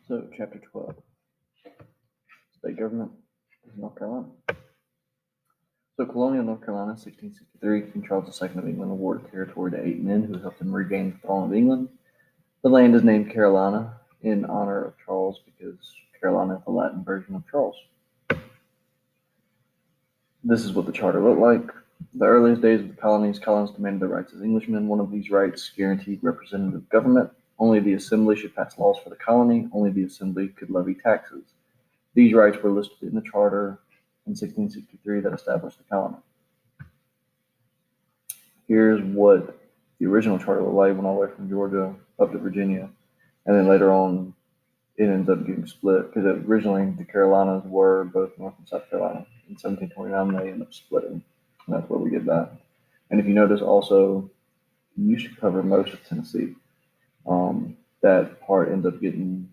So, Chapter 12, State Government of North Carolina. So, colonial North Carolina, 1663, King Charles II of England awarded territory to 8 men who helped him regain the throne of England. The land is named Carolina in honor of Charles because Carolina is the Latin version of Charles. This is what the charter looked like. The earliest days of the colonies demanded their rights as Englishmen. One of these rights guaranteed representative government. Only the assembly should pass laws for the colony. Only the assembly could levy taxes. These rights were listed in the charter in 1663 that established the colony. Here's what the original charter looked like, went all the way from Georgia up to Virginia, and then later on it ends up getting split because originally the Carolinas were both North and South Carolina. In 1729 they end up splitting, and that's where we get that. And if you notice also, you used to cover most of Tennessee. That part ends up getting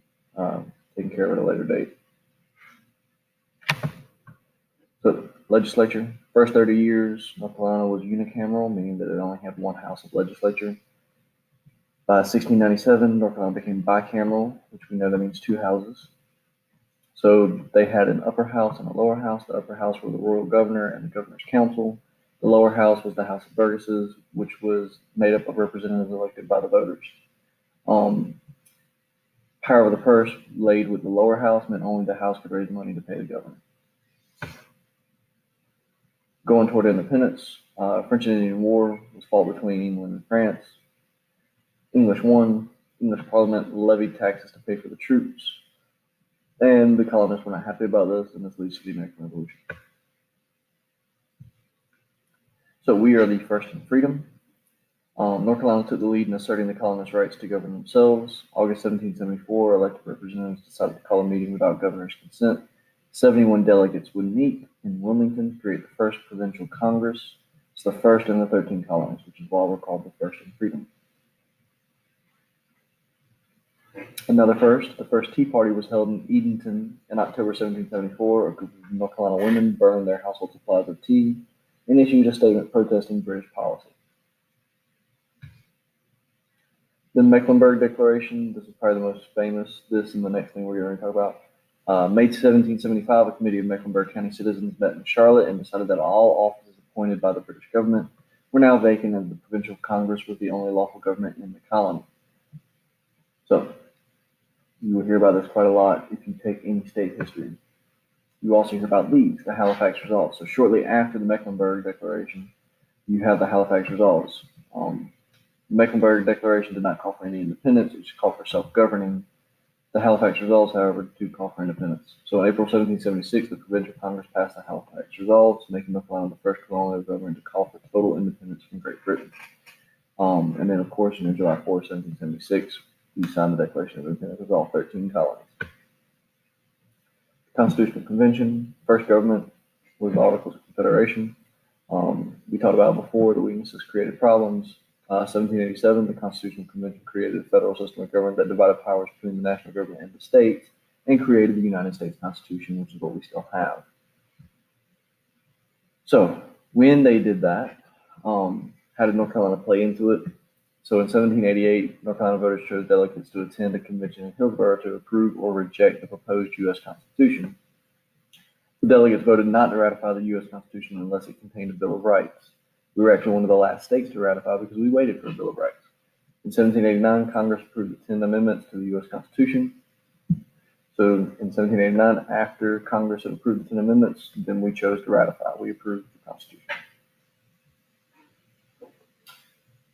taken care of at a later date. So, legislature. First 30 years, North Carolina was unicameral, meaning that it only had one house of legislature. By 1697, North Carolina became bicameral, which we know that means two houses. So they had an upper house and a lower house. The upper house were the royal governor and the governor's council. The lower house was the House of Burgesses, which was made up of representatives elected by the voters. Power of the purse laid with the lower house meant only the house could raise money to pay the governor. Going toward independence, French and Indian War was fought between England and France. English won. English Parliament levied taxes to pay for the troops. And the colonists were not happy about this, and this leads to the American Revolution. So we are the first in freedom. North Carolina took the lead in asserting the colonists' rights to govern themselves. August 1774, elected representatives decided to call a meeting without governor's consent. 71 delegates would meet in Wilmington to create the first Provincial Congress. It's the first in the 13 colonies, which is why we're called the first in freedom. Another first, the first Tea Party was held in Edenton in October 1774. A group of North Carolina women burned their household supplies of tea and issued a statement protesting British policy. The Mecklenburg Declaration, this is probably the most famous. This and the next thing we're going to talk about. May 1775, a committee of Mecklenburg County citizens met in Charlotte and decided that all offices appointed by the British government were now vacant, and the Provincial Congress was the only lawful government in the colony. So, you will hear about this quite a lot if you take any state history. You also hear about these, the Halifax Resolves. So shortly after the Mecklenburg Declaration, you have the Halifax Resolves. The Mecklenburg Declaration did not call for any independence, it just called for self-governing. The Halifax Resolves, however, do call for independence. So in April 1776, the Provincial Congress passed the Halifax Resolves, making North Carolina the first colonial government to call for total independence from Great Britain. And then, of course, July 4, 1776, we signed the Declaration of Independence with all 13 colonies. Constitutional Convention, first government was the Articles of Confederation. We talked about before the weaknesses created problems. 1787, the Constitutional Convention created a federal system of government that divided powers between the national government and the states and created the United States Constitution, which is what we still have. So when they did that, how did North Carolina play into it? So in 1788, North Carolina voters chose delegates to attend a convention in Hillsborough to approve or reject the proposed U.S. Constitution. The delegates voted not to ratify the U.S. Constitution unless it contained a Bill of Rights. We were actually one of the last states to ratify because we waited for a Bill of Rights. In 1789, Congress approved the 10 amendments to the U.S. Constitution. So in 1789, after Congress had approved the 10 amendments, then we chose to ratify. We approved the Constitution.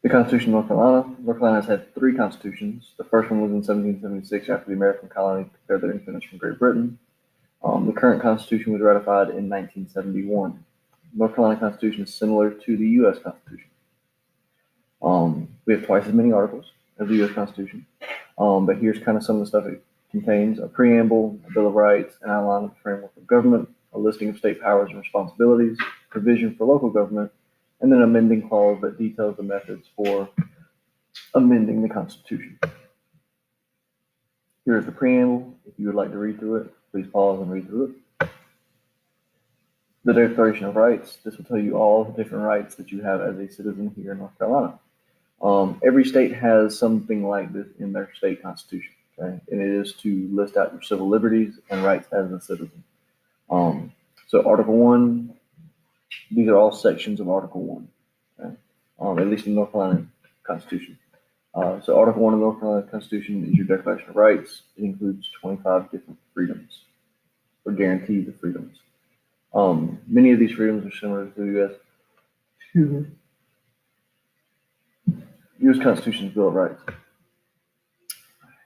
The Constitution of North Carolina. North Carolina has had 3 constitutions. The first one was in 1776 after the American colony declared their independence from Great Britain. The current Constitution was ratified in 1971. North Carolina Constitution is similar to the U.S. Constitution. We have twice as many articles as the U.S. Constitution. But here's kind of some of the stuff it contains: a preamble, a Bill of Rights, an outline of the framework of government, a listing of state powers and responsibilities, provision for local government, and then an amending clause that details the methods for amending the Constitution. Here is the preamble. If you would like to read through it, please pause and read through it. The Declaration of Rights. This will tell you all the different rights that you have as a citizen here in North Carolina. Every state has something like this in their state constitution. Okay? And it is to list out your civil liberties and rights as a citizen. So Article 1, these are all sections of Article 1, okay? At least in the North Carolina Constitution. So Article 1 of the North Carolina Constitution is your Declaration of Rights. It includes 25 different freedoms, or guarantees of freedoms. Many of these freedoms are similar to the U.S. Constitution's Bill of Rights.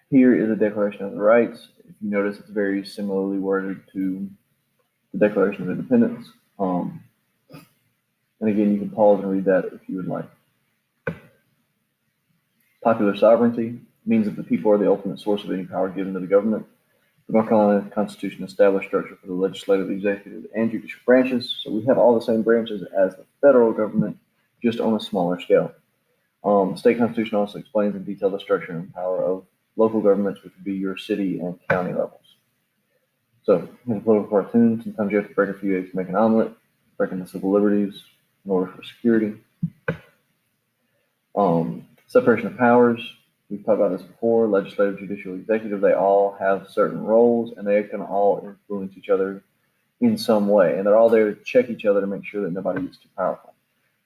Here is a Declaration of the Rights. If you notice, it's very similarly worded to the Declaration of Independence. And again, you can pause and read that if you would like. Popular sovereignty means that the people are the ultimate source of any power given to the government. The North Carolina Constitution established structure for the legislative, executive, and judicial branches. So we have all the same branches as the federal government, just on a smaller scale. The state constitution also explains in detail the structure and power of local governments, which would be your city and county levels. So here's a political cartoon. Sometimes you have to break a few eggs to make an omelet, breaking the civil liberties in order for security. Separation of powers. We've talked about this before. Legislative, judicial, executive, they all have certain roles and they can all influence each other in some way. And they're all there to check each other to make sure that nobody gets too powerful.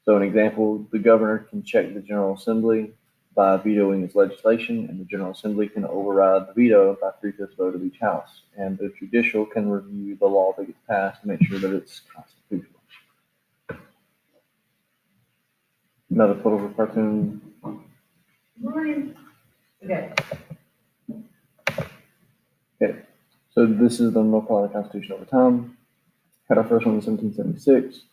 So an example, the governor can check the General Assembly by vetoing its legislation, and the General Assembly can override the veto by 3/5 vote of each house. And the judicial can review the law that gets passed to make sure that it's constitutional. Another political cartoon. Morning. Okay. Okay, so this is the North Carolina Constitution over time. Had our first one in 1776.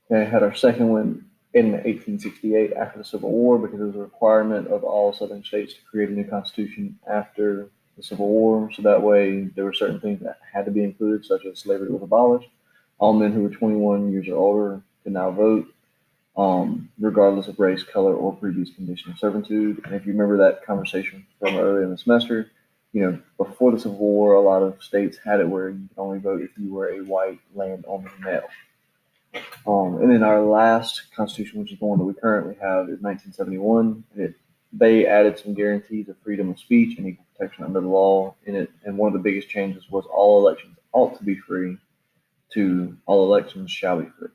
Okay, had our second one in 1868 after the Civil War, because it was a requirement of all southern states to create a new constitution after the Civil War. So that way there were certain things that had to be included, such as slavery was abolished. All men who were 21 years or older could now vote, regardless of race, color, or previous condition of servitude. And if you remember that conversation from earlier in the semester, before the Civil War, a lot of states had it where you could only vote if you were a white landowner male. And then our last constitution, which is the one that we currently have, is 1971. And they added some guarantees of freedom of speech and equal protection under the law in it. And one of the biggest changes was all elections ought to be free to all elections shall be free.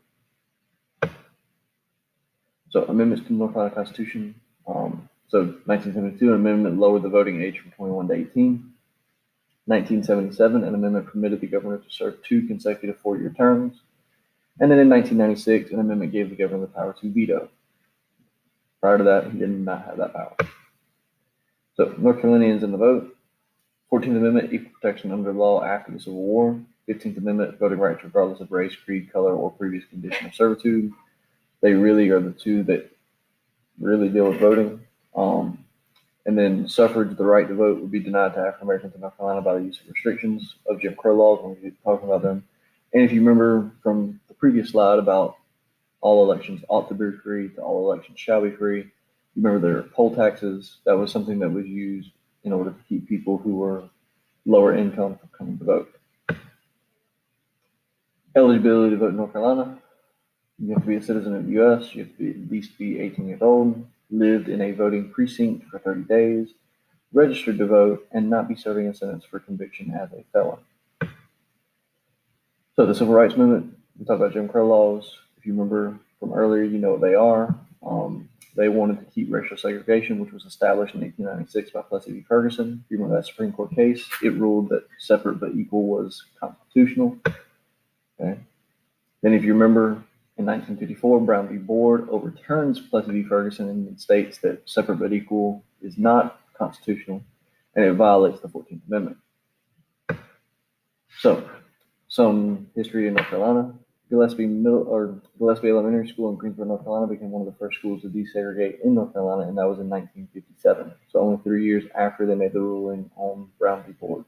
So amendments to the North Carolina Constitution. So 1972, an amendment lowered the voting age from 21 to 18. 1977, an amendment permitted the governor to serve 2 consecutive 4-year terms. And then in 1996, an amendment gave the governor the power to veto. Prior to that, he did not have that power. So North Carolinians in the vote. 14th Amendment, equal protection under law after the Civil War. 15th Amendment, voting rights regardless of race, creed, color, or previous condition of servitude. They really are the two that really deal with voting. And then suffrage, the right to vote, would be denied to African Americans in North Carolina by the use of restrictions of Jim Crow laws when we were talking about them. And if you remember from the previous slide about all elections ought to be free to all elections shall be free, you remember there are poll taxes. That was something that was used in order to keep people who were lower income from coming to vote. Eligibility to vote in North Carolina. You have to be a citizen of the U.S. You have to at least be 18 years old, lived in a voting precinct for 30 days, registered to vote, and not be serving a sentence for conviction as a felon. So the Civil Rights Movement, we talked about Jim Crow laws. If you remember from earlier, you know what they are. They wanted to keep racial segregation, which was established in 1896 by Plessy v. Ferguson. If you remember that Supreme Court case, it ruled that separate but equal was constitutional. Okay. Then if you remember, in 1954, Brown v. Board overturns Plessy v. Ferguson and states that separate but equal is not constitutional, and it violates the 14th Amendment. So, some history in North Carolina. Gillespie Elementary School in Greensboro, North Carolina became one of the first schools to desegregate in North Carolina, and that was in 1957. So only 3 years after they made the ruling on Brown v. Board.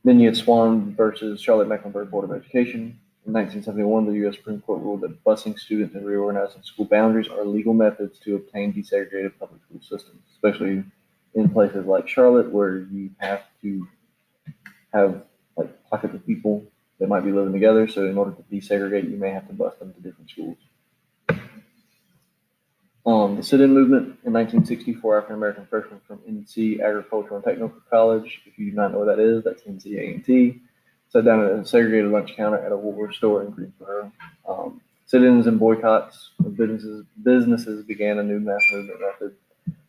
Then you had Swan versus Charlotte Mecklenburg Board of Education. In 1971, the U.S. Supreme Court ruled that busing students and reorganizing school boundaries are legal methods to obtain desegregated public school systems, especially in places like Charlotte, where you have to have like pockets of people that might be living together. So in order to desegregate, you may have to bus them to different schools. The sit-in movement in 1964, African-American freshmen from NC Agricultural and Technical College, if you do not know what that is, that's NC A&T, sat down at a segregated lunch counter at a Woolworth store in Greensboro. Sit-ins and boycotts of businesses began a new mass movement method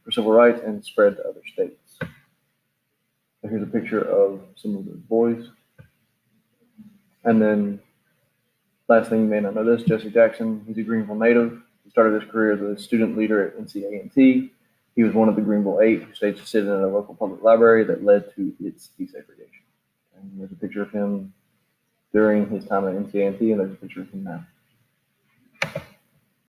for civil rights and spread to other states. So here's a picture of some of those boys. And then, last thing you may not know this, Jesse Jackson, he's a Greenville native. He started his career as a student leader at NCA&T. He was one of the Greenville 8 who staged a sit-in at a local public library that led to its desegregation. And there's a picture of him during his time at NCA&T, and there's a picture of him now.